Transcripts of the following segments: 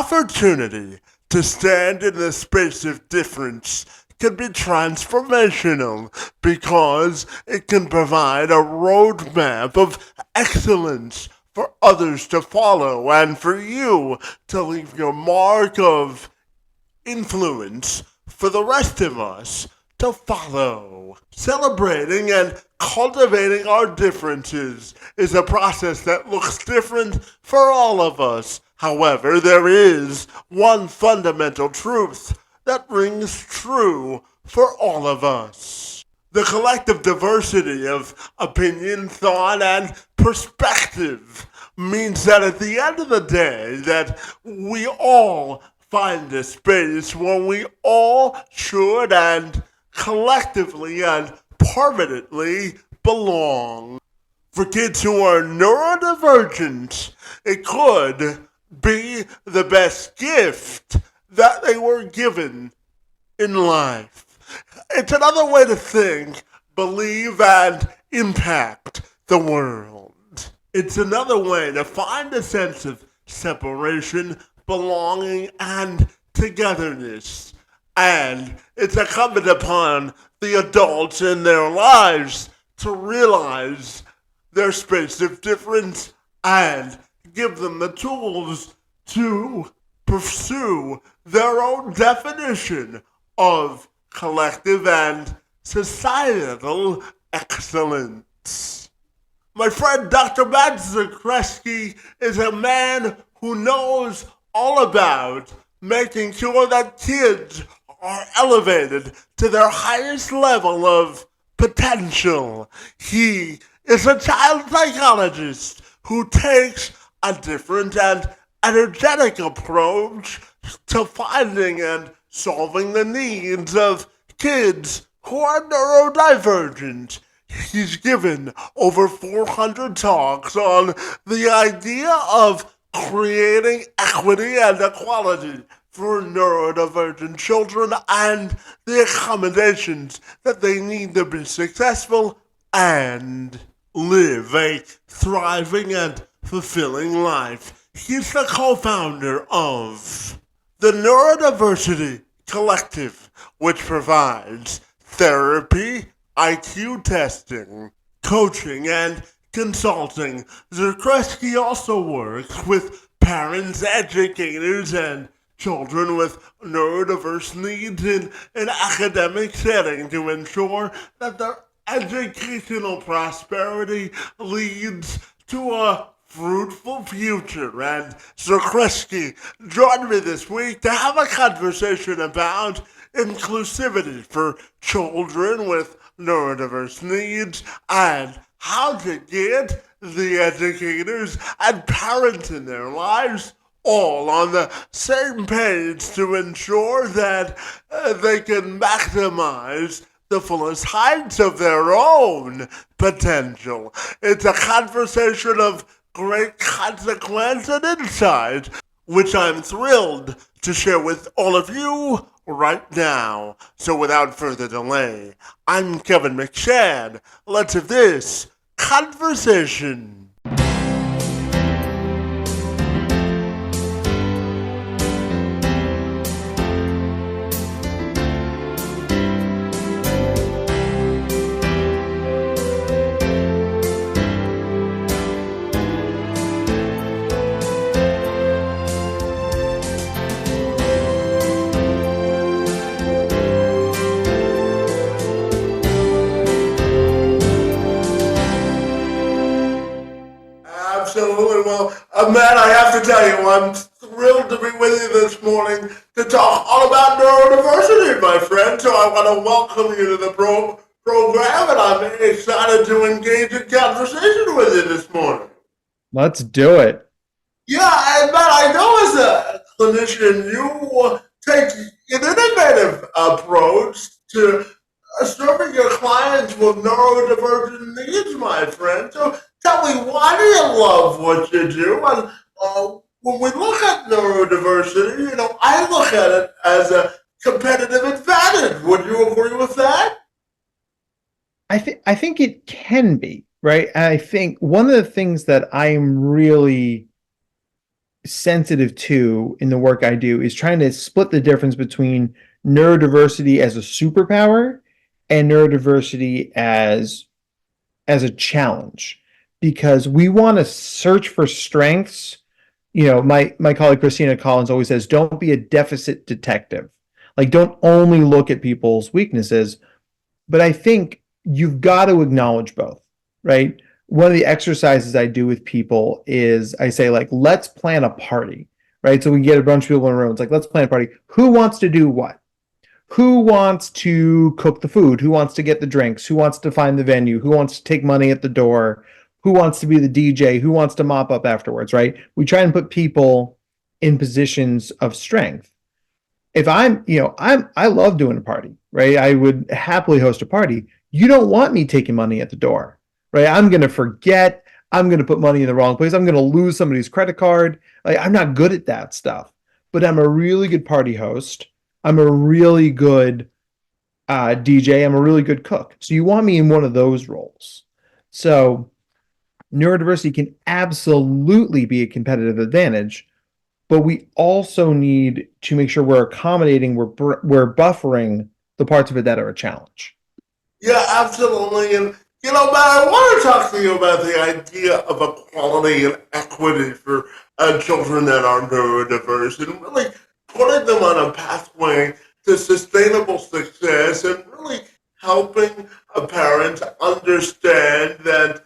opportunity to stand in the space of difference can be transformational because it can provide a roadmap of excellence for others to follow and for you to leave your mark of influence for the rest of us to follow. Celebrating and cultivating our differences is a process that looks different for all of us. However, there is one fundamental truth that rings true for all of us. The collective diversity of opinion, thought, and perspective means that at the end of the day, that we all find a space where we all should and collectively and permanently belong. For kids who are neurodivergent, it could be the best gift that they were given in life. It's another way to think, believe, and impact the world. It's another way to find a sense of separation, belonging, and togetherness. And it's incumbent upon the adults in their lives to realize their space of difference and give them the tools to pursue their own definition of collective and societal excellence. My friend Dr. Matt Zakreski is a man who knows all about making sure that kids are elevated to their highest level of potential. He is a child psychologist who takes a different and energetic approach to finding and solving the needs of kids who are neurodivergent. He's given over 400 talks on the idea of creating equity and equality for neurodivergent children and the accommodations that they need to be successful and live a thriving and fulfilling life. He's the co-founder of the Neurodiversity Collective, which provides therapy, IQ testing, coaching, and consulting. Zakreski also works with parents, educators, and children with neurodiverse needs in an academic setting to ensure that their educational prosperity leads to a fruitful future. And Zakreski joined me this week to have a conversation about inclusivity for children with neurodiverse needs and how to get the educators and parents in their lives all on the same page to ensure that they can maximize the fullest heights of their own potential. It's a conversation of great consequence and insight, which I'm thrilled to share with all of you right now. So without further delay, I'm Kevin McShad. Let's have this conversation. Absolutely. Well, Matt, I have to tell you, I'm thrilled to be with you this morning to talk all about neurodiversity, my friend. So I want to welcome you to the program, and I'm excited to engage in conversation with you this morning. Let's do it. Yeah, and Matt, I know as a clinician, you take an innovative approach to serving your clients with neurodivergent needs, my friend. So tell me, why do you love what you do? And when we look at neurodiversity, I look at it as a competitive advantage. Would you agree with that? I think it can be, right? I think one of the things that I am really sensitive to in the work I do is trying to split the difference between neurodiversity as a superpower and neurodiversity as a challenge, because we want to search for strengths. My colleague Christina Collins always says, don't be a deficit detective. Like, don't only look at people's weaknesses. But I think you've got to acknowledge both, right? One of the exercises I do with people is I say, like, let's plan a party, right? So we get a bunch of people in a room. It's like, let's plan a party. Who wants to do what? Who wants to cook the food? Who wants to get the drinks? Who wants to find the venue? Who wants to take money at the door? Who wants to be the DJ? Who wants to mop up afterwards, right? We try and put people in positions of strength. If I love doing a party, right? I would happily host a party. You don't want me taking money at the door, right? I'm going to forget. I'm going to put money in the wrong place. I'm going to lose somebody's credit card. Like, I'm not good at that stuff, but I'm a really good party host. I'm a really good DJ. I'm a really good cook. So you want me in one of those roles. So neurodiversity can absolutely be a competitive advantage, but we also need to make sure we're accommodating, we're buffering the parts of it that are a challenge. Yeah, absolutely. And, Matt, I want to talk to you about the idea of equality and equity for children that are neurodiverse and really putting them on a pathway to sustainable success and really helping parents understand that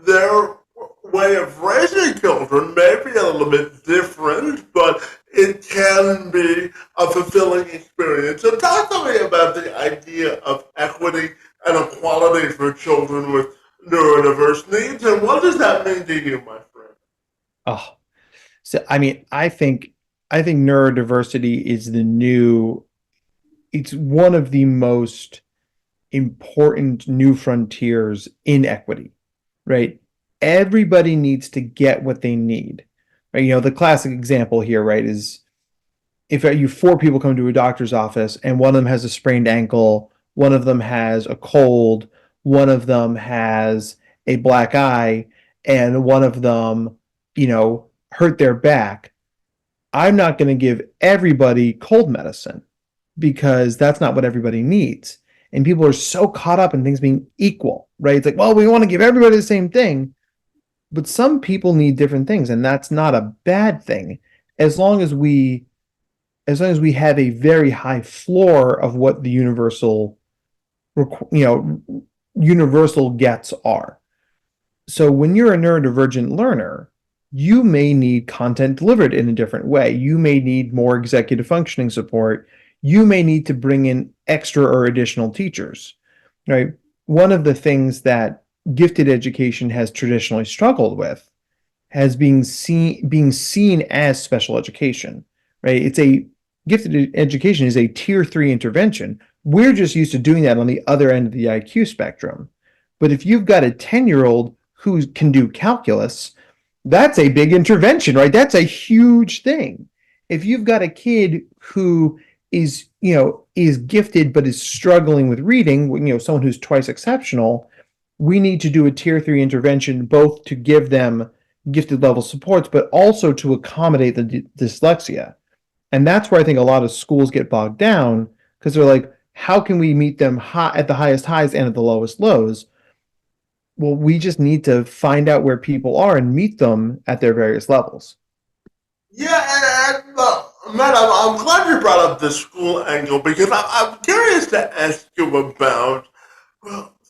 their way of raising children may be a little bit different, but it can be a fulfilling experience. So talk to me about the idea of equity and equality for children with neurodiverse needs, and what does that mean to you, my friend? Oh, so I mean, I think neurodiversity is it's one of the most important new frontiers in equity, right? Everybody needs to get what they need. Right? The classic example here, right, is if you four people come to a doctor's office and one of them has a sprained ankle, one of them has a cold, one of them has a black eye, and one of them, hurt their back, I'm not going to give everybody cold medicine because that's not what everybody needs. And people are so caught up in things being equal, right? It's like, well, we want to give everybody the same thing, but some people need different things, and that's not a bad thing as long as we have a very high floor of what the universal gets are. So when you're a neurodivergent learner, you may need content delivered in a different way. You may need more executive functioning support. You may need to bring in extra or additional teachers, right? One of the things that gifted education has traditionally struggled with has being seen as special education, right? Gifted education is a tier 3 intervention. We're just used to doing that on the other end of the IQ spectrum. But if you've got a 10-year-old who can do calculus, that's a big intervention, right? That's a huge thing. If you've got a kid who is gifted but is struggling with reading, someone who's twice exceptional, we need to do a tier 3 intervention both to give them gifted level supports, but also to accommodate the dyslexia. And that's where I think a lot of schools get bogged down, because they're like, how can we meet them at the highest highs and at the lowest lows? Well, we just need to find out where people are and meet them at their various levels. Yeah, and Matt, I'm glad you brought up the school angle because I'm curious to ask you about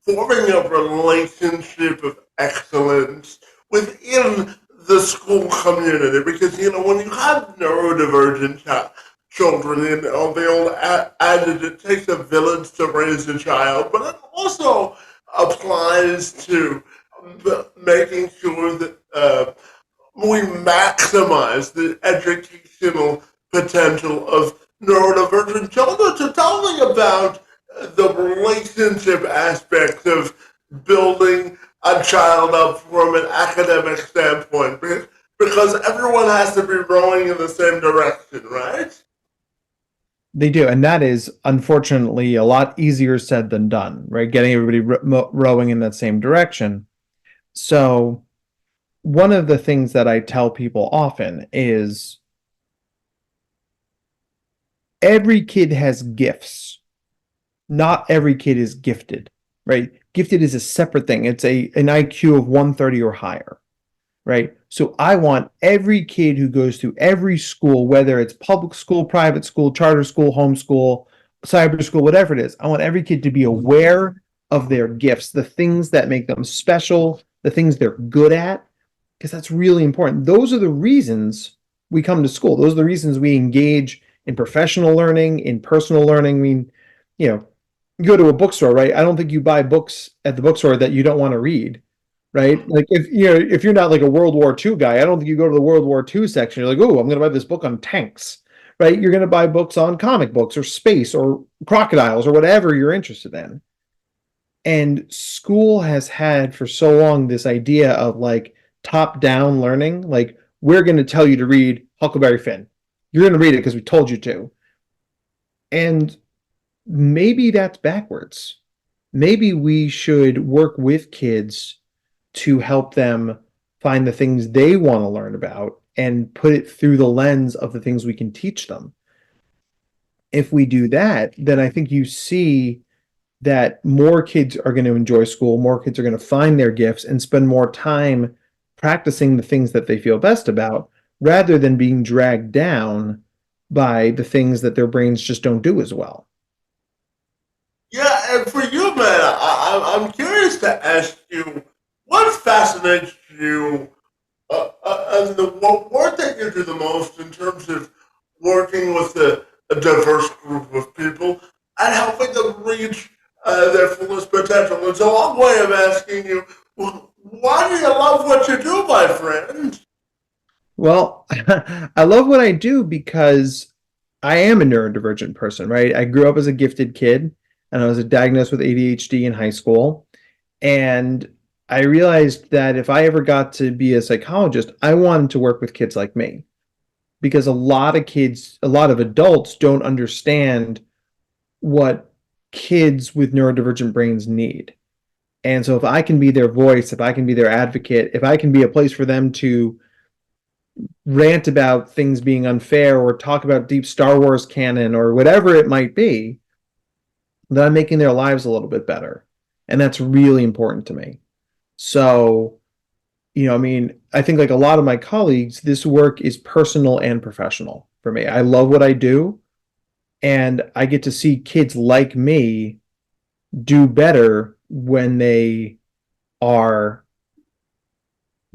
forming a relationship of excellence within the school community. Because, when you have neurodivergent children, the old adage, it takes a village to raise a child, but it also applies to making sure that we maximize the educational potential of neurodivergent children. So tell me about the relationship aspect of building a child up from an academic standpoint, because everyone has to be rowing in the same direction, right? They do, and that is unfortunately a lot easier said than done, right? Getting everybody rowing in that same direction. So one of the things that I tell people often is every kid has gifts. Not every kid is gifted, right? Gifted is a separate thing. It's an IQ of 130 or higher, right? So I want every kid who goes through every school, whether it's public school, private school, charter school, homeschool, cyber school, whatever it is, I want every kid to be aware of their gifts, the things that make them special, the things they're good at, because that's really important. Those are the reasons we come to school. Those are the reasons we engage in professional learning, in personal learning. I mean, you know, you go to a bookstore, right? I don't think you buy books at the bookstore that you don't want to read, right? Like if you're not like a World War II guy, I don't think you go to the World War II section. You're like, oh, I'm going to buy this book on tanks, right? You're going to buy books on comic books or space or crocodiles or whatever you're interested in. And school has had for so long this idea of like top-down learning, like we're going to tell you to read Huckleberry Finn. You're going to read it because we told you to. And maybe that's backwards. Maybe we should work with kids to help them find the things they want to learn about and put it through the lens of the things we can teach them. If we do that, then I think you see that more kids are going to enjoy school, more kids are going to find their gifts and spend more time practicing the things that they feel best about rather than being dragged down by the things that their brains just don't do as well. Yeah, and for you, man, I'm curious to ask you, what fascinates you and the work that you do the most in terms of working with a diverse group of people and helping them reach their fullest potential. It's a long way of asking you, why do you love what you do, my friend? Well, I love what I do because I am a neurodivergent person, right? I grew up as a gifted kid and I was diagnosed with ADHD in high school. And I realized that if I ever got to be a psychologist, I wanted to work with kids like me because a lot of kids, a lot of adults don't understand what kids with neurodivergent brains need. And so if I can be their voice, if I can be their advocate, if I can be a place for them to rant about things being unfair or talk about deep Star Wars canon or whatever it might be, then I'm making their lives a little bit better. And that's really important to me. So, I mean, I think like a lot of my colleagues, this work is personal and professional for me. I love what I do, and I get to see kids like me do better when they are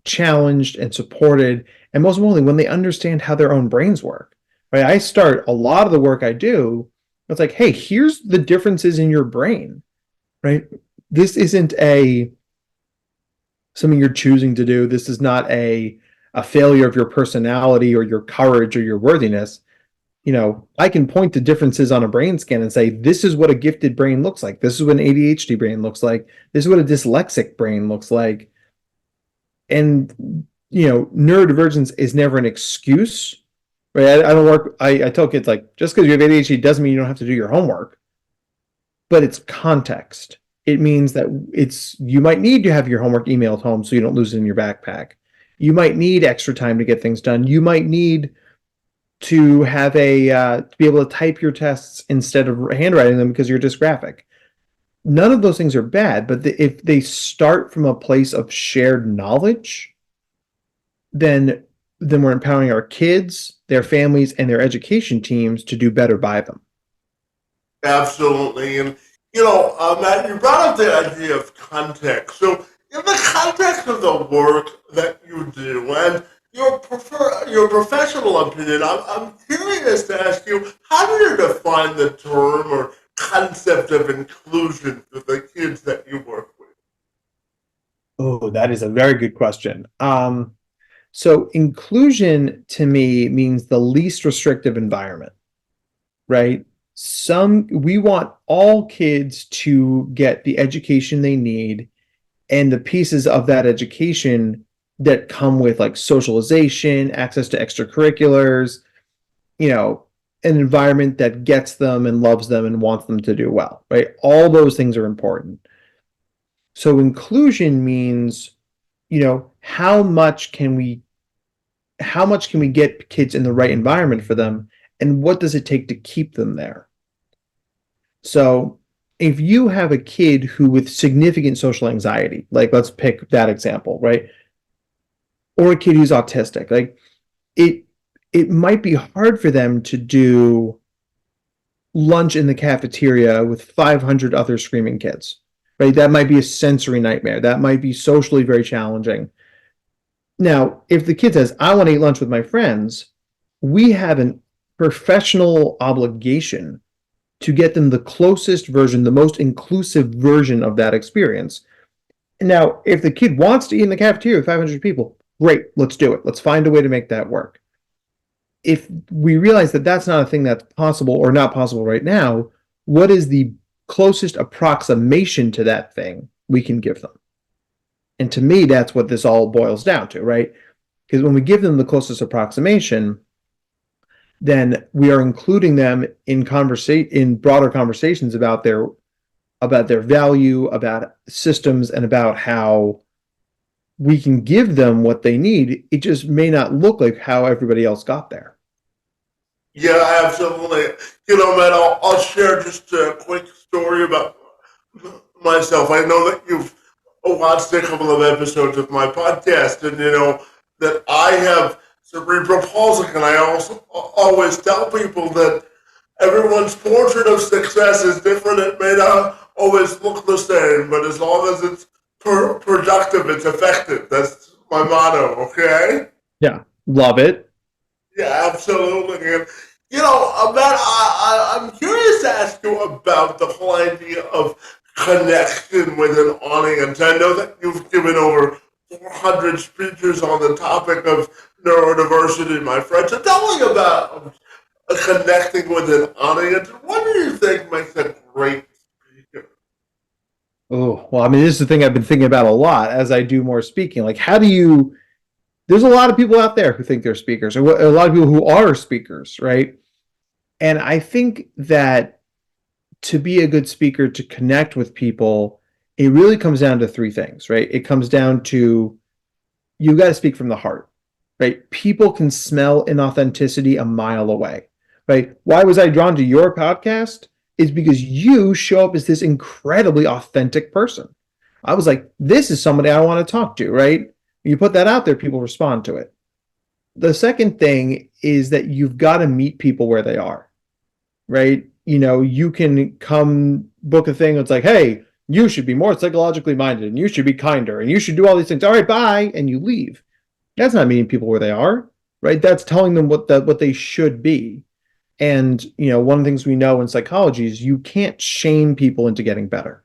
challenged and supported, and most importantly, when they understand how their own brains work. Right? I start a lot of the work I do. It's like, hey, here's the differences in your brain. Right? This isn't something you're choosing to do. This is not a failure of your personality or your courage or your worthiness. I can point to differences on a brain scan and say, this is what a gifted brain looks like. This is what an ADHD brain looks like. This is what a dyslexic brain looks like. And, neurodivergence is never an excuse, right? I don't work, I tell kids, like, just because you have ADHD doesn't mean you don't have to do your homework, but it's context. It means that you might need to have your homework emailed home so you don't lose it in your backpack. You might need extra time to get things done. You might need to have to be able to type your tests instead of handwriting them because you're dysgraphic. None of those things are bad, but if they start from a place of shared knowledge, then we're empowering our kids, their families, and their education teams to do better by them. Absolutely. And, Matt, you brought up the idea of context. So, in the context of the work that you do and your professional opinion, I'm curious to ask you, how do you define the term or concept of inclusion for the kids that you work with? Oh, that is a very good question. So inclusion to me means the least restrictive environment, right? We want all kids to get the education they need and the pieces of that education that come with like socialization, access to extracurriculars, an environment that gets them and loves them and wants them to do well, right? All those things are important. So inclusion means, how much can we get kids in the right environment for them, and what does it take to keep them there? So if you have a kid who with significant social anxiety, like let's pick that example, right? Or a kid who's autistic, like it it might be hard for them to do lunch in the cafeteria with 500 other screaming kids, right? That might be a sensory nightmare. That might be socially very challenging. Now, if the kid says, I want to eat lunch with my friends, we have a professional obligation to get them the closest version, the most inclusive version of that experience. Now, if the kid wants to eat in the cafeteria with 500 people, great, let's do it. Let's find a way to make that work. If we realize that that's not a thing that's possible or not possible right now, what is the closest approximation to that thing we can give them? And to me, that's what this all boils down to, right? Because when we give them the closest approximation, then we are including them in broader conversations about their value, about systems, and about how we can give them what they need. It just may not look like how everybody else got there. Yeah, absolutely. Man, I'll share just a quick story about myself. I know that you've watched a couple of episodes of my podcast, and that I have cerebral palsy, and I also always tell people that everyone's portrait of success is different. It may not always look the same, but as long as it's productive, it's effective. That's my motto, okay? Yeah, love it. Yeah, absolutely. And, Matt, I'm curious to ask you about the whole idea of connection with an audience. I know that you've given over 400 speeches on the topic of neurodiversity, my friend. So tell me about connecting with an audience. What do you think makes a great speaker? Oh, well, I mean, this is the thing I've been thinking about a lot as I do more speaking. Like, there's a lot of people out there who think they're speakers, or a lot of people who are speakers, right? And I think that to be a good speaker, to connect with people, it really comes down to three things, right? It comes down to you got to speak from the heart, right? People can smell inauthenticity a mile away, right? Why was I drawn to your podcast? Is because you show up as this incredibly authentic person. I was like, this is somebody I want to talk to, right? You put that out there, people respond to it. The second thing is that you've got to meet people where they are, right? You can come book a thing that's like, hey, you should be more psychologically minded, and you should be kinder, and you should do all these things. All right, bye, and you leave. That's not meeting people where they are, right? That's telling them what they should be. And one of the things we know in psychology is you can't shame people into getting better,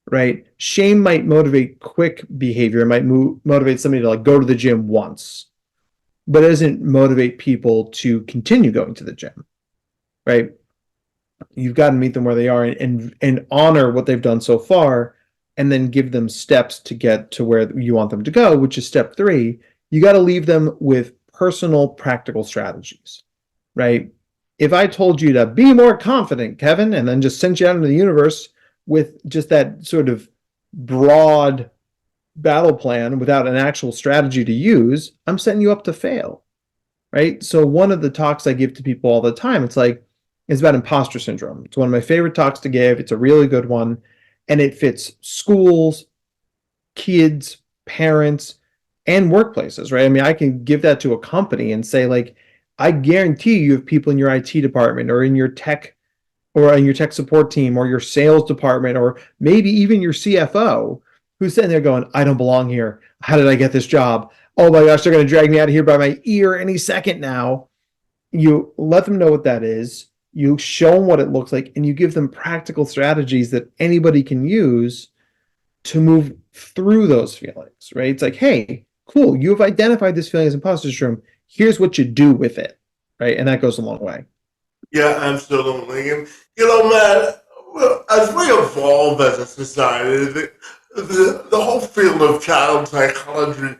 right? Shame might motivate quick behavior. It might motivate somebody to go to the gym once, but it doesn't motivate people to continue going to the gym, right? You've got to meet them where they are and honor what they've done so far, and then give them steps to get to where you want them to go, which is step 3. You got to leave them with personal, practical strategies, right? If I told you to be more confident, Kevin, and then just sent you out into the universe with just that sort of broad battle plan without an actual strategy to use, I'm setting you up to fail, right? So one of the talks I give to people all the time, it's about imposter syndrome. It's one of my favorite talks to give. It's a really good one, and it fits schools, kids, parents, and workplaces, right? I mean, I can give that to a company and say, I guarantee you have people in your IT department or in your tech support team or your sales department or maybe even your CFO who's sitting there going, I don't belong here. How did I get this job? Oh my gosh, they're going to drag me out of here by my ear any second now. You let them know what that is. You show them what it looks like, and you give them practical strategies that anybody can use to move through those feelings, right? It's like, hey, cool, you have identified this feeling as imposter syndrome. Here's what you do with it, right? And that goes a long way. Yeah, absolutely. And, Matt, as we evolve as a society, the whole field of child psychology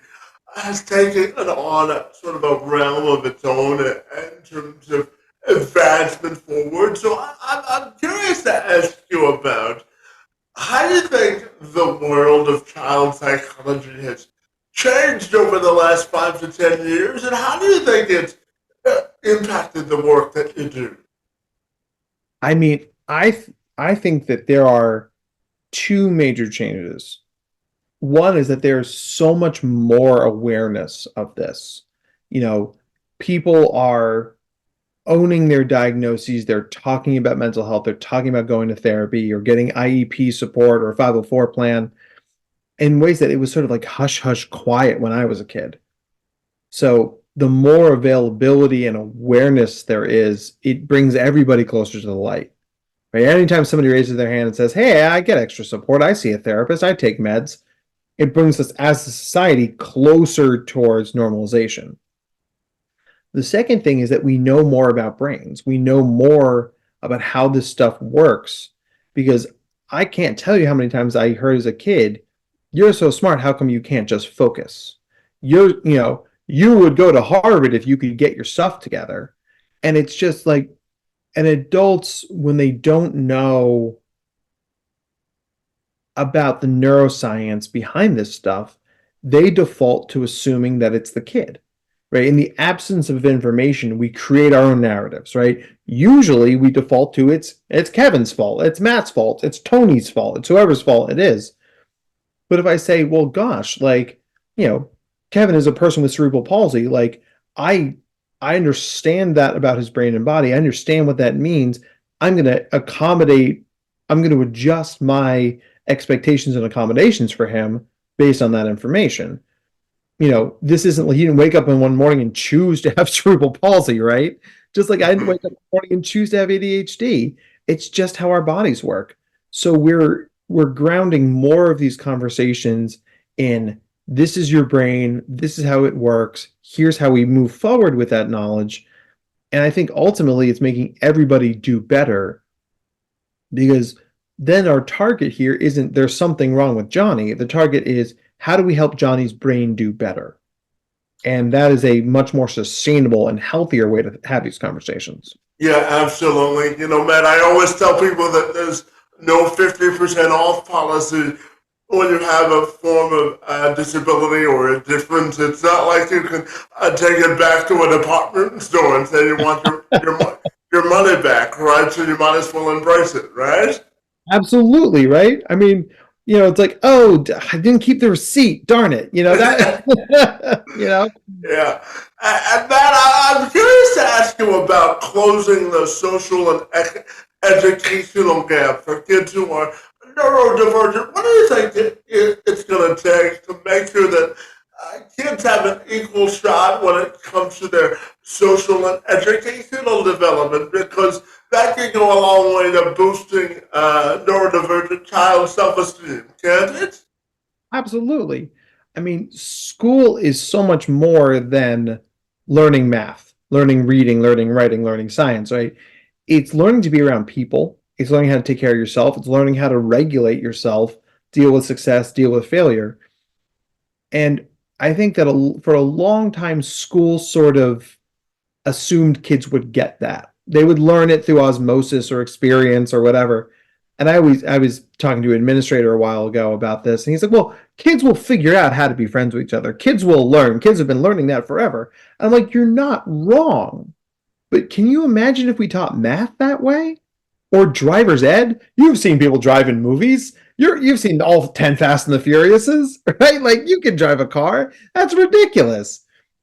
has taken on sort of a realm of its own in terms of advancement forward. So I'm curious to ask you about how do you think the world of child psychology has changed over the last 5 to 10 years, and how do you think it's impacted the work that you do? I mean, I think that there are two major changes. One is that there's so much more awareness of this. You know, people are owning their diagnoses, they're talking about mental health, they're talking about going to therapy or getting IEP support or a 504 plan in ways that it was sort of like hush hush quiet when I was a kid. So the more availability and awareness there is, it brings everybody closer to the light. Right? Anytime somebody raises their hand and says, "Hey, I get extra support. I see a therapist. I take meds," it brings us as a society closer towards normalization. The second thing is that we know more about brains. We know more about how this stuff works because I can't tell you how many times I heard as a kid, "You're so smart, how come you can't just focus? You would go to Harvard if you could get your stuff together." And it's just like, and adults, when they don't know about the neuroscience behind this stuff, they default to assuming that it's the kid, right? In the absence of information, we create our own narratives, right? Usually we default to it's Kevin's fault, it's Matt's fault, it's Tony's fault, it's whoever's fault it is. But if I say, well, gosh, like, Kevin is a person with cerebral palsy, like I I understand that about his brain and body. I understand what that means. I'm going to accommodate, I'm going to adjust my expectations and accommodations for him based on that information. This isn't like he didn't wake up in one morning and choose to have cerebral palsy, right? Just like I didn't wake up in the morning and choose to have ADHD. It's just how our bodies work. So we're grounding more of these conversations in this is your brain, this is how it works, here's how we move forward with that knowledge. And I think ultimately it's making everybody do better, because then our target here isn't there's something wrong with Johnny. The target is how do we help Johnny's brain do better? And that is a much more sustainable and healthier way to have these conversations. Yeah, absolutely. Matt, I always tell people that there's no 50% off policy when you have a form of disability or a difference. It's not like you can take it back to a department store and say you want your money back, right? So you might as well embrace it, right? Absolutely, right? I mean, it's like, oh, I didn't keep the receipt. Darn it. That, Yeah. And that, I'm curious to ask you about closing the social and educational gap for kids who are neurodivergent. What do you think it's going to take to make sure that kids have an equal shot when it comes to their social and educational development? Because that can go a long way to boosting neurodivergent child self-esteem, can't it? absolutely. I mean, school is so much more than learning math, learning reading, learning writing, learning science, right? It's learning to be around people. It's learning how to take care of yourself. It's learning how to regulate yourself, deal with success, deal with failure. And I think that for a long time, school sort of assumed kids would get that. They would learn it through osmosis or experience or whatever. And I was talking to an administrator a while ago about this, and he's like, "Well, kids will figure out how to be friends with each other. Kids will learn. Kids have been learning that forever." And I'm like, "You're not wrong. But can you imagine if we taught math that way? Or driver's ed? You've seen people drive in movies. You've seen all 10 Fast and the Furiouses, right? Like you can drive a car. That's ridiculous.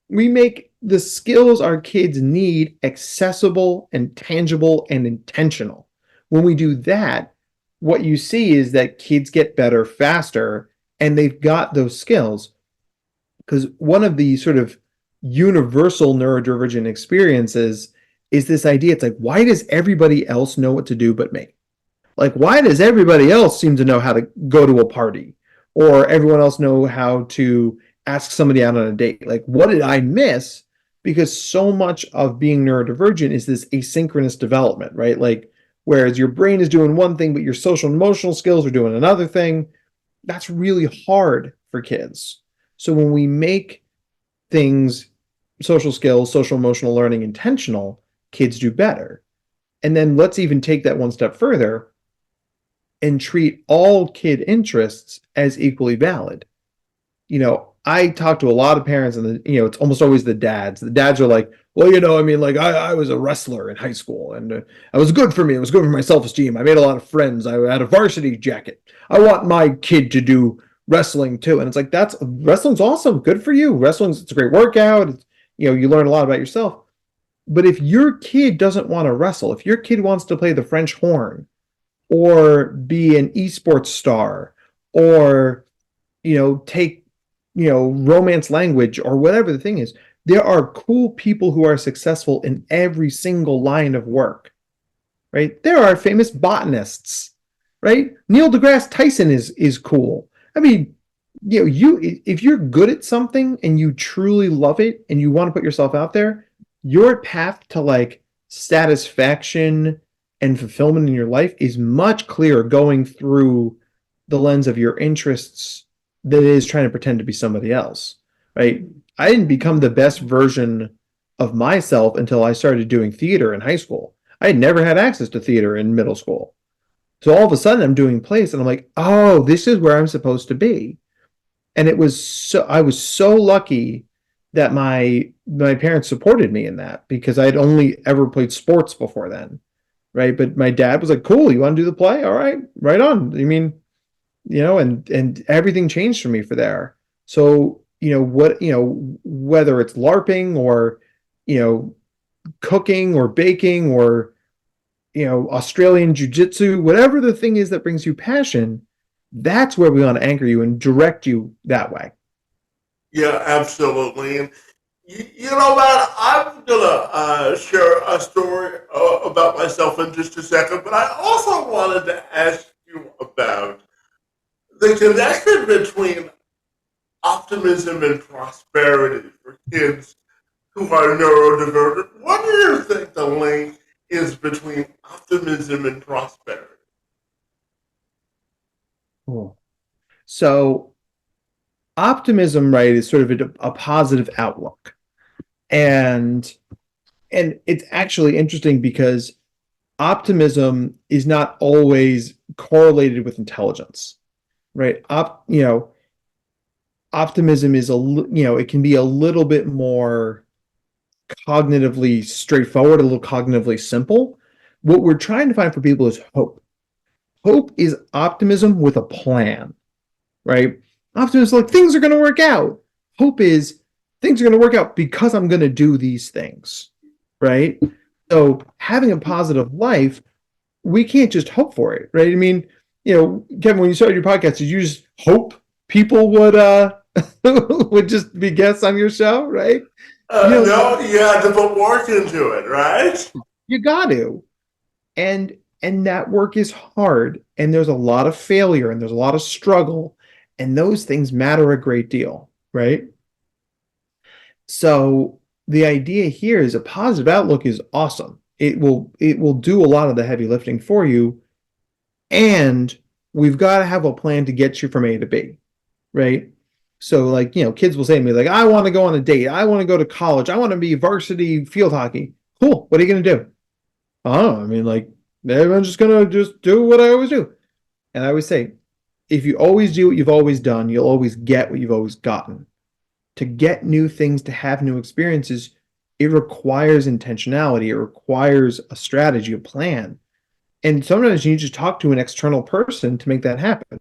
We make the skills our kids need accessible and tangible and intentional. When we do that, what you see is that kids get better faster and they've got those skills. Because one of the sort of universal neurodivergent experiences is this idea. It's like, why does everybody else know what to do but me? Like, why does everybody else seem to know how to go to a party? Or everyone else know how to ask somebody out on a date? Like, what did I miss? Because so much of being neurodivergent is this asynchronous development, right? Like, whereas your brain is doing one thing, but your social and emotional skills are doing another thing. That's really hard for kids. So when we make things, social skills, social emotional learning intentional, kids do better. And then let's even take that one step further and treat all kid interests as equally valid. I talk to a lot of parents, and it's almost always the dads. The dads are like, well, I mean, like I was a wrestler in high school, and it was good for me. It was good for my self-esteem. I made a lot of friends. I had a varsity jacket. I want my kid to do wrestling too. And it's like, that's wrestling's awesome. Good for you. It's a great workout. You learn a lot about yourself. But if your kid doesn't want to wrestle, if your kid wants to play the French horn or be an esports star or take romance language or whatever the thing is, there are cool people who are successful in every single line of work, right? There are famous botanists, right? Neil deGrasse Tyson is cool. I mean, if you're good at something and you truly love it and you want to put yourself out there, your path to like satisfaction and fulfillment in your life is much clearer going through the lens of your interests than it is trying to pretend to be somebody else, right? I didn't become the best version of myself until I started doing theater in high school. I had never had access to theater in middle school. So all of a sudden I'm doing plays and I'm like, oh, this is where I'm supposed to be. And I was so lucky that my parents supported me in that because I'd only ever played sports before then. Right. But my dad was like, cool, you want to do the play? All right, right on. I mean, and everything changed for me for there. So, whether it's LARPing or, cooking or baking or, Australian jiu-jitsu, whatever the thing is that brings you passion, that's where we want to anchor you and direct you that way. Yeah, absolutely. And man, I'm gonna share a story about myself in just a second, but I also wanted to ask you about the connection between optimism and prosperity for kids who are neurodivergent. What do you think the link is between optimism and prosperity? Cool. So optimism, right, is sort of a positive outlook. And it's actually interesting because optimism is not always correlated with intelligence, right? Optimism is it can be a little bit more cognitively straightforward, a little cognitively simple. What we're trying to find for people is hope. Hope is optimism with a plan, right? Optimism is like things are going to work out. Hope is things are going to work out because I'm going to do these things, right? So having a positive life, we can't just hope for it, right? I mean, Kevin, when you started your podcast, did you just hope people would would just be guests on your show, right? No, you had to put work into it, right? You got to, and that work is hard, and there's a lot of failure, and there's a lot of struggle, and those things matter a great deal, right? So the idea here is a positive outlook is awesome. It will do a lot of the heavy lifting for you, and we've got to have a plan to get you from A to B, right? So like, kids will say to me like, I want to go on a date. I want to go to college. I want to be varsity field hockey. Cool. What are you going to do? Oh, I mean, like, I'm just going to just do what I always do. And I always say, if you always do what you've always done, you'll always get what you've always gotten. To get new things, to have new experiences, it requires intentionality. It requires a strategy, a plan. And sometimes you need to talk to an external person to make that happen.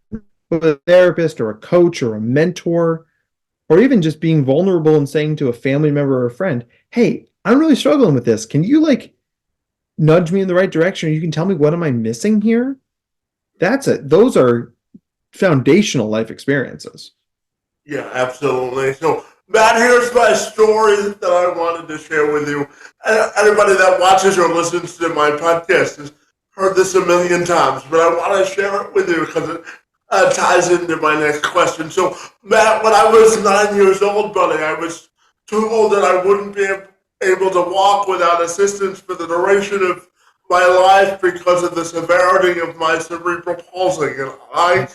A therapist or a coach or a mentor, or even just being vulnerable and saying to a family member or a friend, hey, I'm really struggling with this. Can you like nudge me in the right direction? Or you can tell me what am I missing here? That's it. Those are foundational life experiences. Yeah, absolutely. So, Matt, here's my story that I wanted to share with you. Anybody that watches or listens to my podcast has heard this a million times, but I want to share it with you because it ties into my next question. So, Matt, when I was 9 years old, buddy, I was told that I wouldn't be able to walk without assistance for the duration of my life because of the severity of my cerebral palsy. And I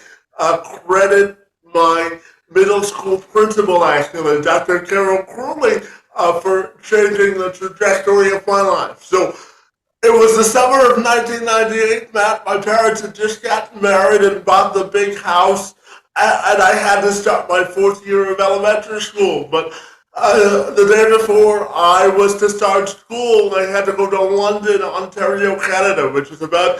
credit my middle school principal, actually, Dr. Carol Crowley, for changing the trajectory of my life. So, it was the summer of 1998, Matt. My parents had just gotten married and bought the big house. and I had to start my fourth year of elementary school. But the day before I was to start school, I had to go to London, Ontario, Canada, which is about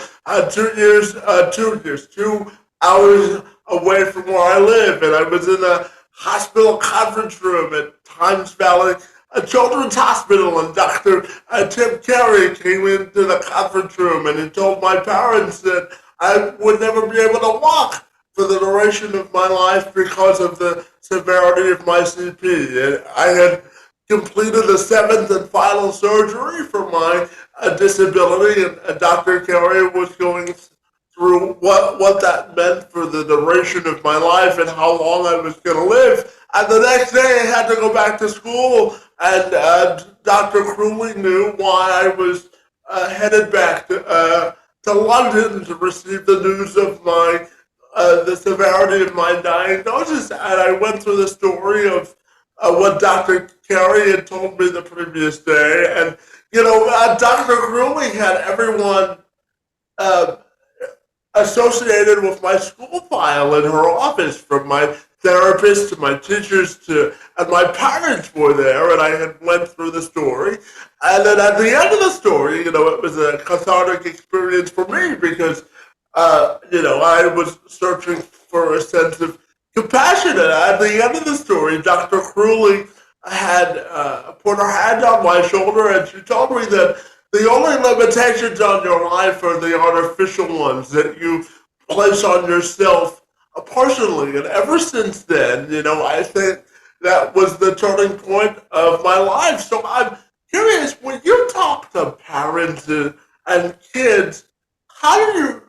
2 hours away from where I live. And I was in a hospital conference room at Times Valley, a children's hospital, and Dr. Tim Carey came into the conference room and he told my parents that I would never be able to walk for the duration of my life because of the severity of my CP. And I had completed the seventh and final surgery for my disability, and Dr. Carey was going through what that meant for the duration of my life and how long I was going to live. And the next day I had to go back to school, and Dr. Crewley knew why I was headed back to London to receive the news of my the severity of my diagnosis. And I went through the story of what Dr. Carey had told me the previous day. And, Dr. Crewley had everyone uh, associated with my school file in her office, from my therapist to my teachers and my parents were there, and I had went through the story. And then at the end of the story, it was a cathartic experience for me because, I was searching for a sense of compassion. And at the end of the story, Dr. Crewley had put her hand on my shoulder, and she told me that the only limitations on your life are the artificial ones that you place on yourself personally. And ever since then, I think that was the turning point of my life. So I'm curious, when you talk to parents and kids, how do you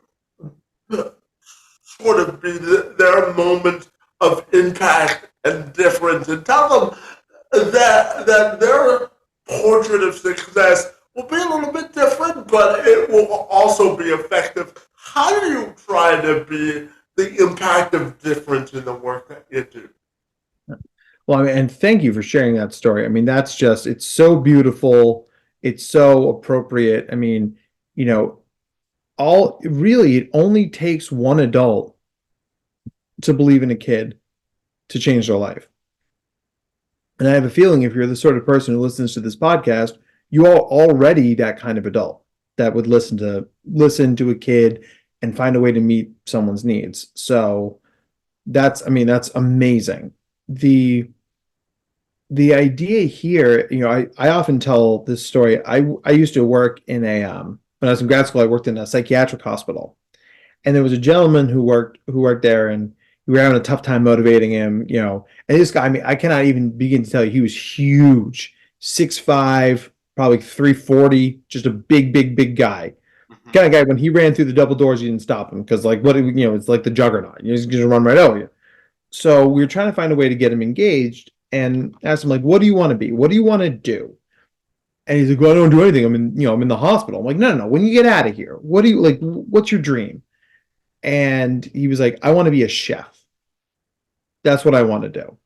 sort of be their moment of impact and difference, and tell them that their portrait of success will be a little bit different, but it will also be effective? How do you try to be the impact of difference in the work that you do? Well, I mean, and thank you for sharing that story. I mean, it's so beautiful. It's so appropriate. I mean, you know, it only takes one adult to believe in a kid to change their life. And I have a feeling if you're the sort of person who listens to this podcast, you are already that kind of adult that would listen to a kid and find a way to meet someone's needs. So that's amazing. The idea here, I often tell this story. I used to work in when I was in grad school, I worked in a psychiatric hospital, and there was a gentleman who worked there, and we were having a tough time motivating him, and this guy, I mean, I cannot even begin to tell you, he was huge, 6'5", probably 340, just a big guy. Kind of guy, when he ran through the double doors, you didn't stop him because, like, it's like the juggernaut. You're just going to run right over you. So we were trying to find a way to get him engaged and asked him, like, what do you want to be? What do you want to do? And he's like, well, I don't do anything. I'm in the hospital. I'm like, no. When you get out of here, what do you like? What's your dream? And he was like, I want to be a chef. That's what I want to do.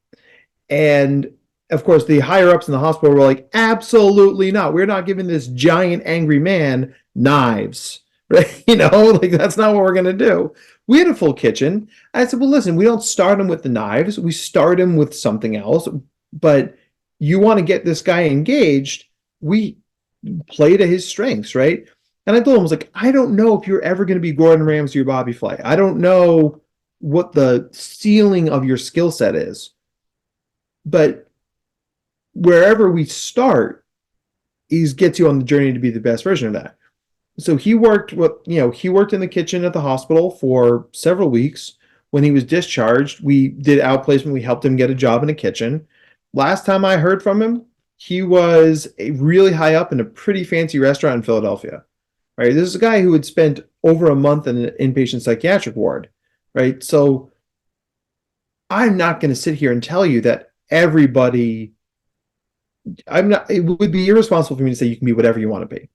And of course, the higher ups in the hospital were like, absolutely not. We're not giving this giant angry man knives, right? Like, that's not what we're going to do. We had a full kitchen. I said, well, listen, we don't start him with the knives. We start him with something else. But you want to get this guy engaged, we play to his strengths, right? And I told him, I was like, I don't know if you're ever going to be Gordon Ramsay or Bobby Flay. I don't know what the ceiling of your skill set is. But wherever we start gets you on the journey to be the best version of that. So he worked in the kitchen at the hospital for several weeks. When he was discharged, we did outplacement. We helped him get a job in a kitchen. Last time I heard from him, he was really high up in a pretty fancy restaurant in Philadelphia, right? This is a guy who had spent over a month in an inpatient psychiatric ward, right? So I'm not going to sit here and tell you that everybody, it would be irresponsible for me to say you can be whatever you want to be.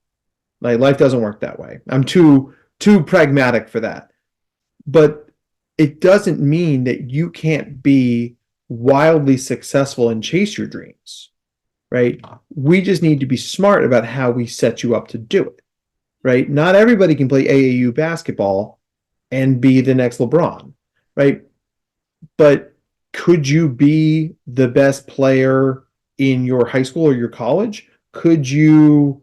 Like, life doesn't work that way. I'm too pragmatic for that. But it doesn't mean that you can't be wildly successful and chase your dreams, right? We just need to be smart about how we set you up to do it, right? Not everybody can play AAU basketball and be the next LeBron, right? but could you be the best player in your high school or your college? Could you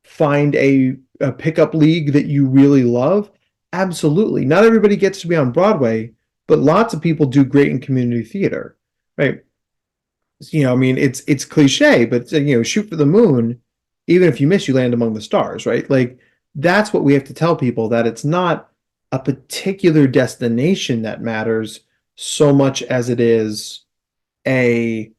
find a pickup league that you really love? Absolutely. Not everybody gets to be on Broadway, but lots of people do great in community theater, right? I mean, it's cliche, but shoot for the moon. Even if you miss, you land among the stars, right? Like that's what we have to tell people, that it's not a particular destination that matters so much as it is a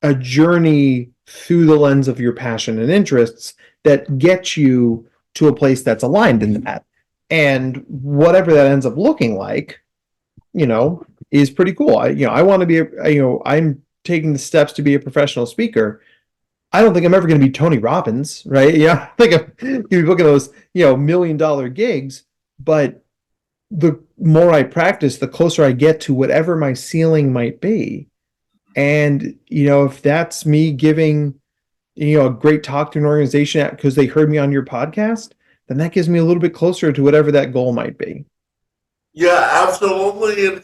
a journey through the lens of your passion and interests that gets you to a place that's aligned in that. And whatever that ends up looking like, is pretty cool. I want to be I'm taking the steps to be a professional speaker. I don't think I'm ever going to be Tony Robbins, right? Yeah, I think I'm going to be booking those, $1 million gigs. But the more I practice, the closer I get to whatever my ceiling might be. And, if that's me giving, a great talk to an organization because they heard me on your podcast, then that gives me a little bit closer to whatever that goal might be. Yeah, absolutely. And,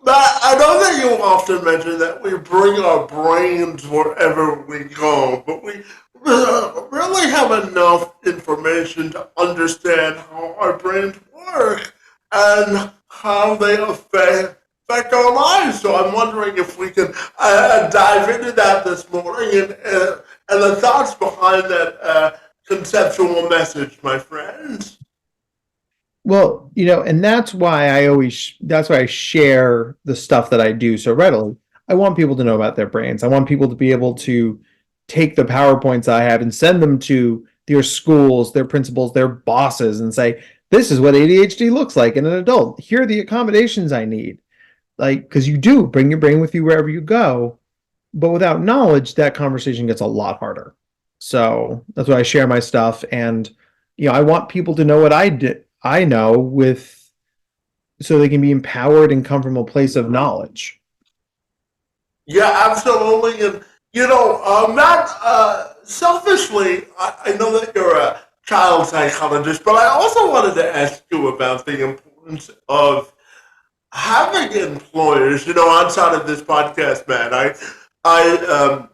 Matt, I know that you often mention that we bring our brains wherever we go, but we really have enough information to understand how our brains work and how they affect our lives. So I'm wondering if we can dive into that this morning and the thoughts behind that conceptual message, my friends. Well, and that's why I share the stuff that I do so readily. I want people to know about their brains. I want people to be able to take the PowerPoints I have and send them to their schools, their principals, their bosses, and say, this is what ADHD looks like in an adult. Here are the accommodations I need. Like, because you do bring your brain with you wherever you go, but without knowledge, that conversation gets a lot harder. So that's why I share my stuff. And, I want people to know what I know so they can be empowered and come from a place of knowledge. Yeah, absolutely. And, Matt, selfishly, I know that you're a child psychologist, but I also wanted to ask you about the importance of having employers, outside of this podcast, man. I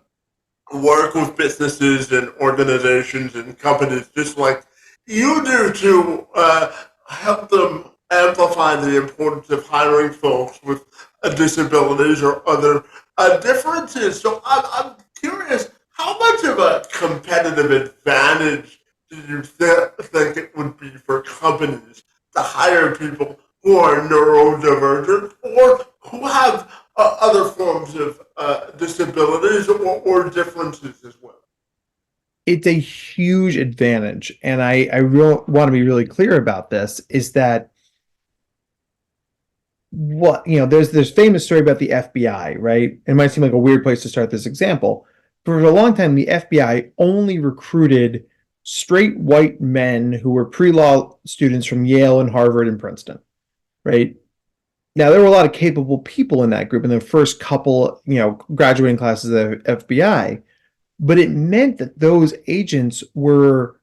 work with businesses and organizations and companies just like you do to help them amplify the importance of hiring folks with disabilities or other differences. So I'm curious, how much of a competitive advantage do you think it would be for companies to hire people who are neurodivergent or who have other forms of disabilities or differences as well? It's a huge advantage. And I want to be really clear about this, is that there's famous story about the FBI, right? It might seem like a weird place to start this example. For a long time, the FBI only recruited straight white men who were pre-law students from Yale and Harvard and Princeton, right? Now, there were a lot of capable people in that group in the first couple, graduating classes of the FBI, but it meant that those agents were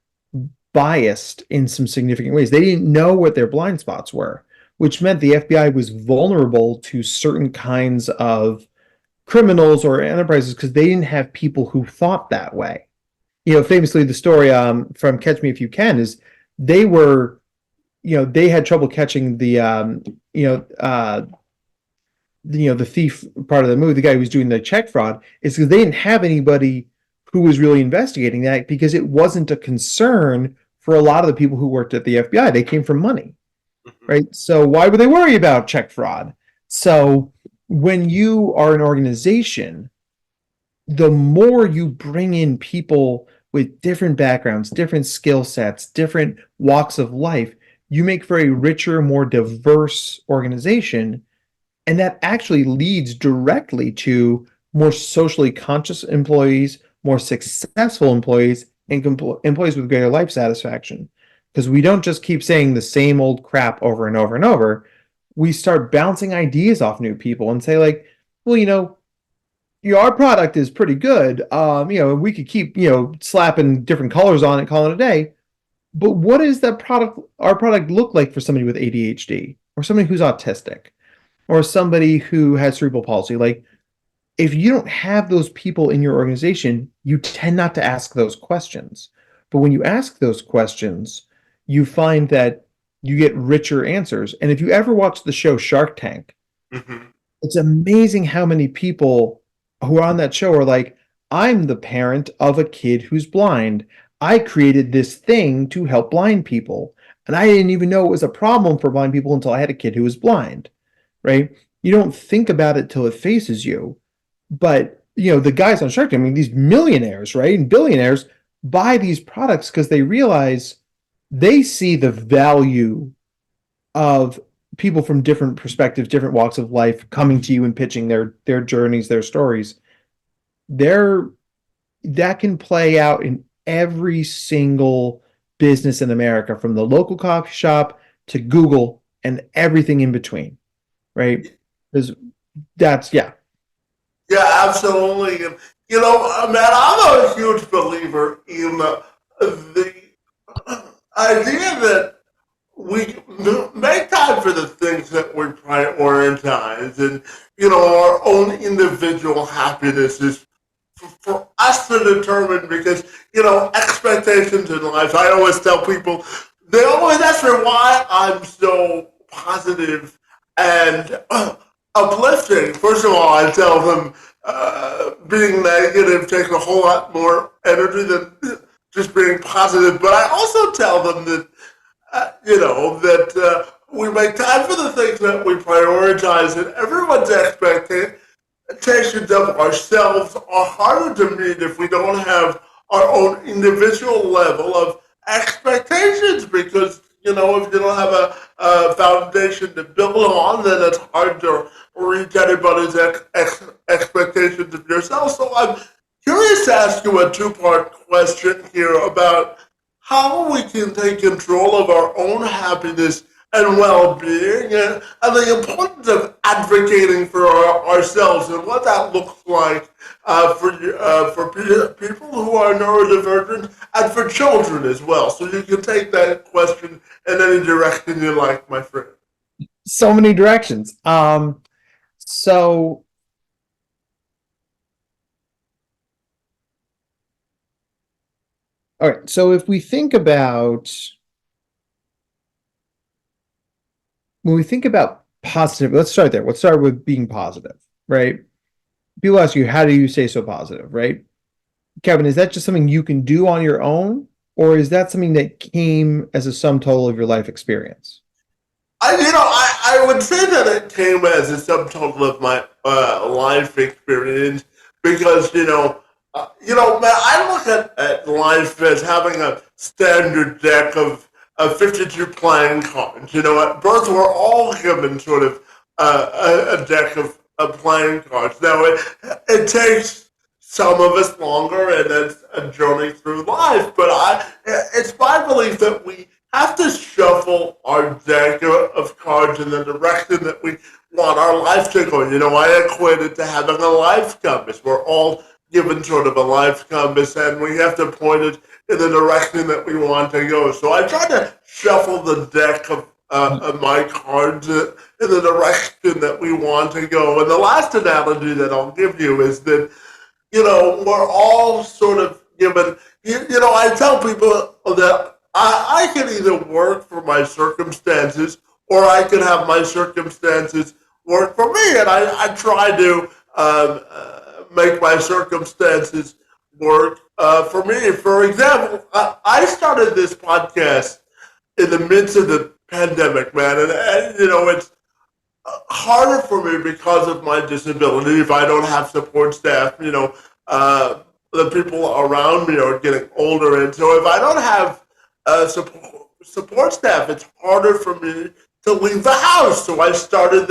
biased in some significant ways. They didn't know what their blind spots were, which meant the FBI was vulnerable to certain kinds of criminals or enterprises because they didn't have people who thought that way. Famously, the story from Catch Me If You Can is they were, they had trouble catching the the thief part of the movie, the guy who was doing the check fraud, is because they didn't have anybody who was really investigating that because it wasn't a concern for a lot of the people who worked at the FBI. They came from money, right? So why would they worry about check fraud? So when you are an organization, the more you bring in people with different backgrounds, different skill sets, different walks of life, you make for a richer, more diverse organization. And that actually leads directly to more socially conscious employees, more successful employees, and employees with greater life satisfaction. Because we don't just keep saying the same old crap over and over and over. We start bouncing ideas off new people and say, like, well, our product is pretty good. We could keep, slapping different colors on it, calling it a day. But what does our product look like for somebody with ADHD or somebody who's autistic? or somebody who has cerebral palsy. Like, if you don't have those people in your organization, you tend not to ask those questions. But when you ask those questions, you find that you get richer answers. And if you ever watch the show Shark Tank, Mm-hmm. it's amazing how many people who are on that show are like, I'm the parent of a kid who's blind. I created this thing to help blind people. And I didn't even know it was a problem for blind people until I had a kid who was blind, right? You don't think about it till it faces you. But, the guys on Shark Tank, I mean, these millionaires, right? And billionaires buy these products because they realize they see the value of people from different perspectives, different walks of life coming to you and pitching their journeys, their stories. That can play out in every single business in America, from the local coffee shop to Google and everything in between, right? Because that's yeah. Yeah, absolutely. And, man, I'm a huge believer in the idea that we make time for the things that we prioritize, and our own individual happiness is for us to determine, because expectations in life. I always tell people, they always ask me why I'm so positive and uplifting. First of all, I tell them being negative takes a whole lot more energy than just being positive. But I also tell them that we make time for the things that we prioritize, and everyone's expectations of ourselves are harder to meet if we don't have our own individual level of expectations, because if you don't have a foundation to build on, then it's hard to reach anybody's expectations of yourself. So I'm curious to ask you a two-part question here about how we can take control of our own happiness and well-being, and the importance of advocating for ourselves, and what that looks like for people who are neurodivergent, and for children as well. So you can take that question in any direction you like, my friend. So many directions. So all right. So if we think about when we think about positive, let's start there. Let's start with being positive, right? People ask you, how do you stay so positive, right? Kevin, is that just something you can do on your own, or is that something that came as a sum total of your life experience? I would say that it came as a subtotal of my life experience, because man, I look at life as having a standard deck of 52 playing cards. At birth we're all given sort of a deck of playing cards. Now it takes some of us longer, and it's a journey through life. But it's my belief that we have to shuffle our deck of cards in the direction that we want our life to go. I equate it to having a life compass. We're all given sort of a life compass, and we have to point it in the direction that we want to go. So I try to shuffle the deck of my cards in the direction that we want to go. And the last analogy that I'll give you is that we're all sort of given, I tell people that I can either work for my circumstances, or I can have my circumstances work for me. And I try to make my circumstances work for me. For example, I started this podcast in the midst of the pandemic, man. And it's harder for me because of my disability. If I don't have support staff, the people around me are getting older, and so if I don't have support staff, it's harder for me to leave the house. So I started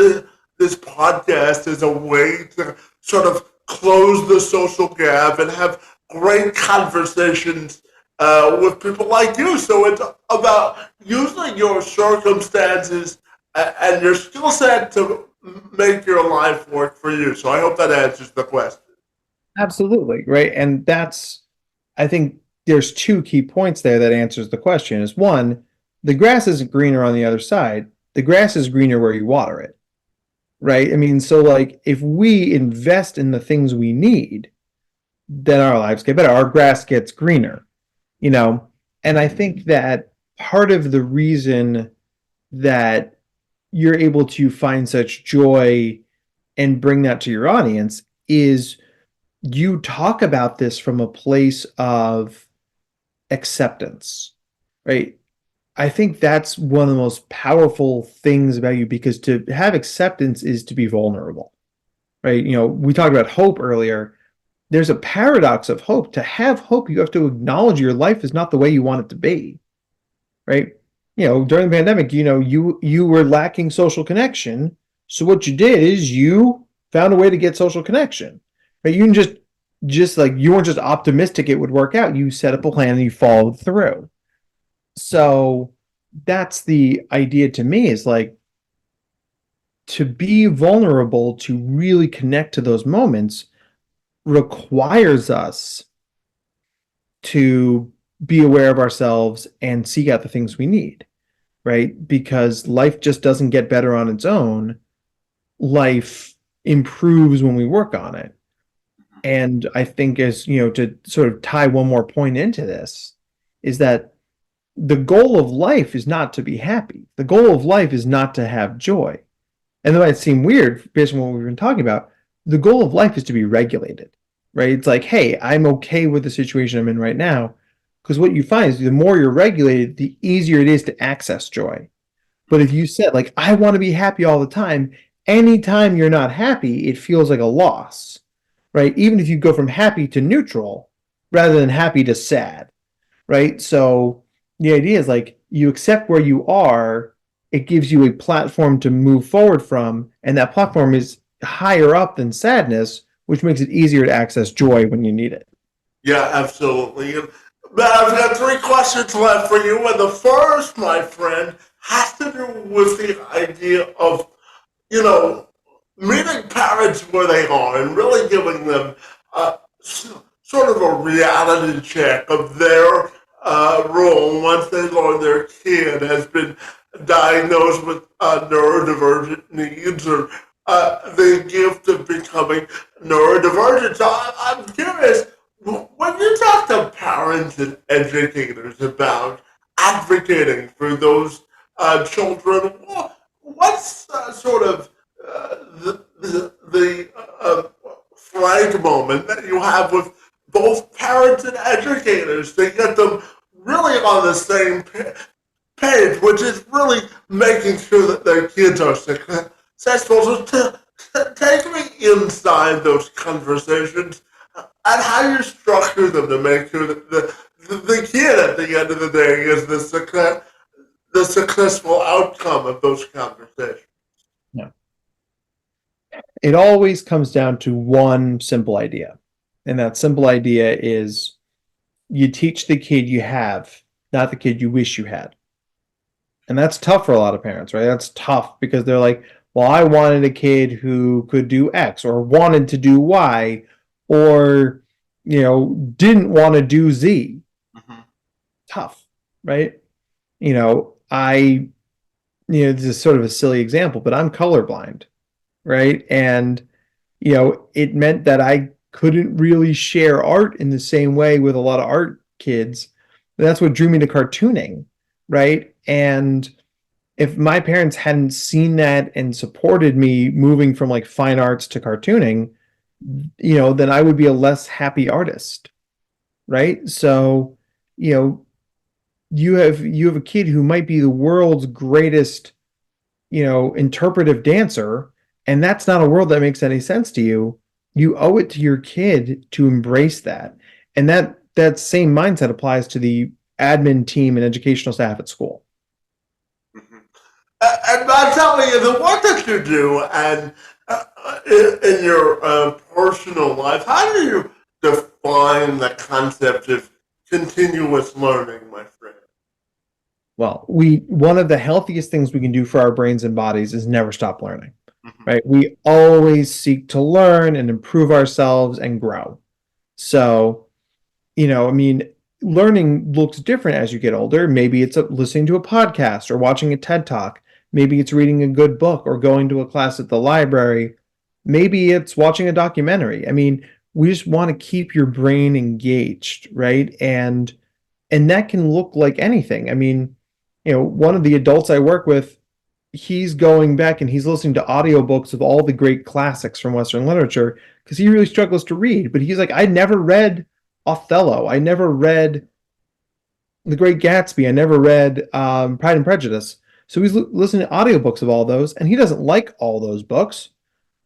this podcast as a way to sort of close the social gap and have great conversations with people like you. So it's about using your circumstances and your skill set to make your life work for you. So I hope that answers the question. Absolutely, right? And I think there's two key points there that answers the question. Is one, the grass isn't greener on the other side. The grass is greener where you water it, right? I mean, so like if we invest in the things we need, then our lives get better. Our grass gets greener, you know? And I think that part of the reason that you're able to find such joy and bring that to your audience is you talk about this from a place of acceptance, right? I think that's one of the most powerful things about you, because to have acceptance is to be vulnerable, right? You know, we talked about hope earlier. There's a paradox of hope. To have hope, you have to acknowledge your life is not the way you want it to be, right? You know, during the pandemic, you know, you were lacking social connection. So what you did is you found a way to get social connection, right? You didn't just like, you weren't just optimistic it would work out. You set up a plan and you followed through. So that's the idea to me, is like, to be vulnerable, to really connect to those moments, requires us to be aware of ourselves and seek out the things we need, right? Because life just doesn't get better on its own. Life improves when we work on it. And I think, as you know, to sort of tie one more point into this, is that the goal of life is not to be happy. The goal of life is not to have joy. And though it might seem weird based on what we've been talking about, the goal of life is to be regulated, right? It's like, hey, I'm okay with the situation I'm in right now. Because what you find is the more you're regulated, the easier it is to access joy. But if you said, like, I want to be happy all the time, anytime you're not happy, it feels like a loss, right? Even if you go from happy to neutral rather than happy to sad, right? So the idea is like, you accept where you are, it gives you a platform to move forward from, and that platform is higher up than sadness, which makes it easier to access joy when you need it. Yeah, absolutely. And Matt, I've got three questions left for you. And the first, my friend, has to do with the idea of, you know, meeting parents where they are and really giving them sort of a reality check of their role once they learn their kid has been diagnosed with neurodivergent needs, or the gift of becoming neurodivergent. So I'm curious, when you talk to parents and educators about advocating for those children, what's sort of the frank moment that you have with both parents and educators to get them really on the same page, which is really making sure that their kids are successful? So take me inside those conversations and how you structure them to make sure that the kid at the end of the day is the successful outcome of those conversations. Yeah. It always comes down to one simple idea. And that simple idea is, you teach the kid you have, not the kid you wish you had. And that's tough for a lot of parents, right? That's tough because they're like, well, I wanted a kid who could do X, or wanted to do Y, or, you know, didn't want to do Z. Mm-hmm. Tough, right? You know, this is sort of a silly example, but I'm colorblind, right? And, you know, it meant that I couldn't really share art in the same way with a lot of art kids. That's what drew me to cartooning, right? And if my parents hadn't seen that and supported me moving from like fine arts to cartooning, you know, then I would be a less happy artist, right? So, you know, you have a kid who might be the world's greatest, you know, interpretive dancer, and that's not a world that makes any sense to you. You owe it to your kid to embrace that. And that same mindset applies to the admin team and educational staff at school. Mm-hmm. And Matt, tell me, the work that you do and in your personal life, how do you define the concept of continuous learning, my friend? Well, one of the healthiest things we can do for our brains and bodies is never stop learning, Mm-hmm. right? We always seek to learn and improve ourselves and grow. So, you know, I mean, learning looks different as you get older. Maybe it's listening to a podcast or watching a TED Talk. Maybe it's reading a good book or going to a class at the library. Maybe it's watching a documentary. I mean, we just want to keep your brain engaged, right? And that can look like anything. I mean, one of the adults I work with, he's going back and he's listening to audiobooks of all the great classics from Western literature because he really struggles to read. But he's like, I never read Othello. I never read The Great Gatsby. I never read Pride and Prejudice. So he's listening to audiobooks of all those, and he doesn't like all those books,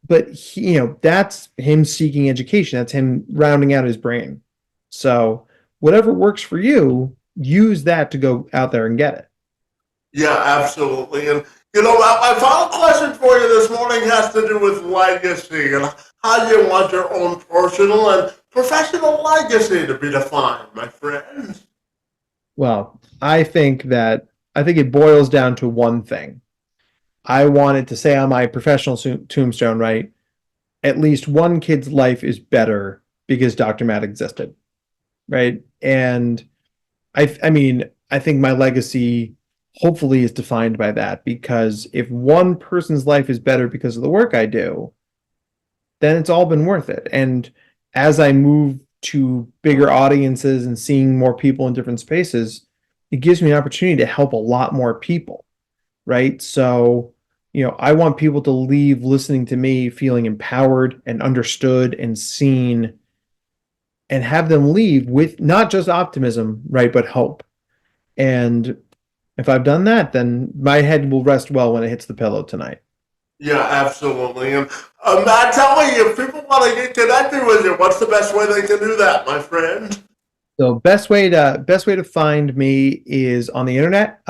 but that's him seeking education. That's him rounding out his brain. So whatever works for you, use that to go out there and get it. Yeah, absolutely. And my final question for you this morning has to do with legacy and how you want your own personal and professional legacy to be defined, my friend. Well, I think it boils down to one thing. I wanted to say on my professional tombstone, right? At least one kid's life is better because Dr. Matt existed, right? And I mean, I think my legacy hopefully is defined by that, because if one person's life is better because of the work I do, then it's all been worth it. And as I move to bigger audiences and seeing more people in different spaces, it gives me an opportunity to help a lot more people, right? So, I want people to leave listening to me feeling empowered and understood and seen, and have them leave with not just optimism, right, but hope. And if I've done that, then my head will rest well when it hits the pillow tonight. Yeah, absolutely. And Matt, tell me, if people want to get connected with you, what's the best way they can do that, my friend? So best way to find me is on the internet.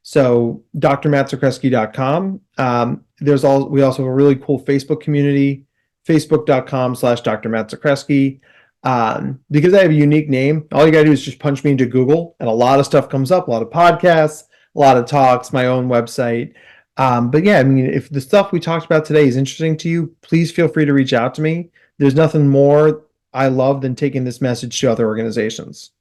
So drmattzakreski.com. We also have a really cool Facebook community, facebook.com/drmattzakreski. Because I have a unique name, all you gotta do is just punch me into Google, and a lot of stuff comes up, a lot of podcasts, a lot of talks, my own website. But yeah, I mean, if the stuff we talked about today is interesting to you, please feel free to reach out to me. There's nothing more I love than taking this message to other organizations.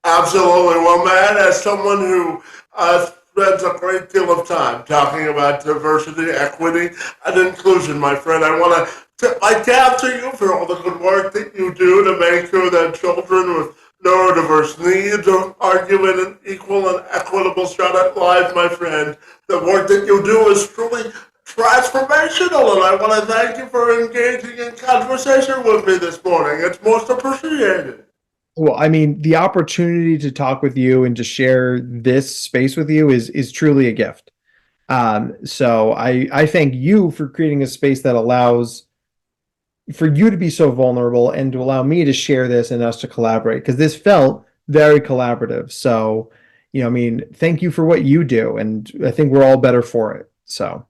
Absolutely. Well, man, as someone who spends a great deal of time talking about diversity, equity, and inclusion, my friend, I want to tip my cap to you for all the good work that you do to make sure that children with neurodiverse needs are given an equal and equitable shot at life, my friend. The work that you do is truly transformational, and I want to thank you for engaging in conversation with me this morning. It's most appreciated. Well, I mean, the opportunity to talk with you and to share this space with you is truly a gift. So I thank you for creating a space that allows for you to be so vulnerable and to allow me to share this and us to collaborate, because this felt very collaborative. So, I mean, thank you for what you do, and I think we're all better for it. So.